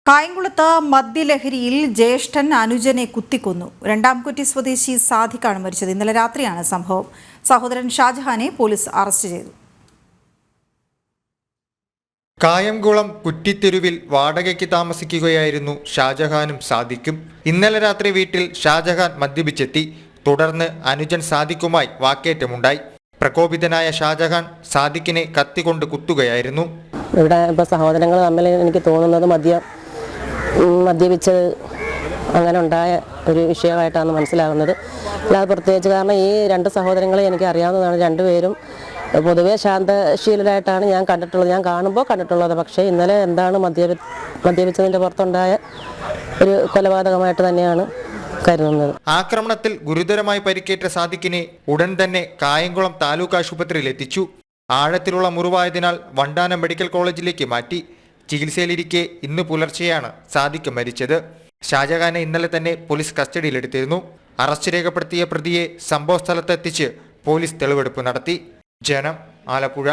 കായംകുളത്ത് മദ്യലഹരിയിൽ ജ്യേഷ്ഠൻ അനുജനെ കുത്തിക്കൊന്നു. രണ്ടാംകുറ്റി സ്വദേശി സാദിഖാണ് മരിച്ചത്. ഇന്നലെ രാത്രിയാണ് സംഭവം. സഹോദരൻ ഷാജഹാനെ പോലീസ് അറസ്റ്റ് ചെയ്തു. കായംകുളം കുറ്റിത്തെരുവിൽ വാടകയ്ക്ക് താമസിക്കുകയായിരുന്നു ഷാജഹാനും സാദിഖും. ഇന്നലെ രാത്രി വീട്ടിൽ ഷാജഹാൻ മദ്യപിച്ചെത്തി. തുടർന്ന് അനുജൻ സാദിഖുമായി വാക്കേറ്റമുണ്ടായി. പ്രകോപിതനായ ഷാജഹാൻ സാദിഖിനെ കത്തികൊണ്ട് കുത്തുകയായിരുന്നു. ഇവിടെ ഇപ്പോൾ സഹോദരങ്ങൾ തമ്മിൽ എനിക്ക് തോന്നുന്നത് മദ്യപിച്ചത് അങ്ങനെ ഉണ്ടായ ഒരു വിഷയമായിട്ടാണ് മനസ്സിലാകുന്നത്. അല്ലാതെ പ്രത്യേകിച്ച് കാരണം ഈ രണ്ട് സഹോദരങ്ങളെ എനിക്ക് അറിയാവുന്നതാണ്. രണ്ടുപേരും പൊതുവെ ശാന്തശീലരായിട്ടാണ് ഞാൻ കാണുമ്പോൾ കണ്ടിട്ടുള്ളത്. പക്ഷേ ഇന്നലെ എന്താണ് മദ്യപിച്ചതിൻ്റെ പുറത്തുണ്ടായ ഒരു കൊലപാതകമായിട്ട് തന്നെയാണ് കരുതുന്നത്. ആക്രമണത്തിൽ ഗുരുതരമായി പരിക്കേറ്റ സാദിഖിനെ ഉടൻ തന്നെ കായംകുളം താലൂക്ക് ആശുപത്രിയിൽ എത്തിച്ചു. ആഴത്തിലുള്ള മുറിവായതിനാൽ വണ്ടാനം മെഡിക്കൽ കോളേജിലേക്ക് മാറ്റി. ചികിത്സയിലിരിക്കെ ഇന്ന് പുലർച്ചെയാണ് സാദിഖ് മരിച്ചത്. ഷാജഹാനെ ഇന്നലെ തന്നെ പോലീസ് കസ്റ്റഡിയിലെടുത്തിരുന്നു. അറസ്റ്റ് രേഖപ്പെടുത്തിയ പ്രതിയെ സംഭവസ്ഥലത്തെത്തിച്ച് പോലീസ് തെളിവെടുപ്പ് നടത്തി. ജനം, ആലപ്പുഴ.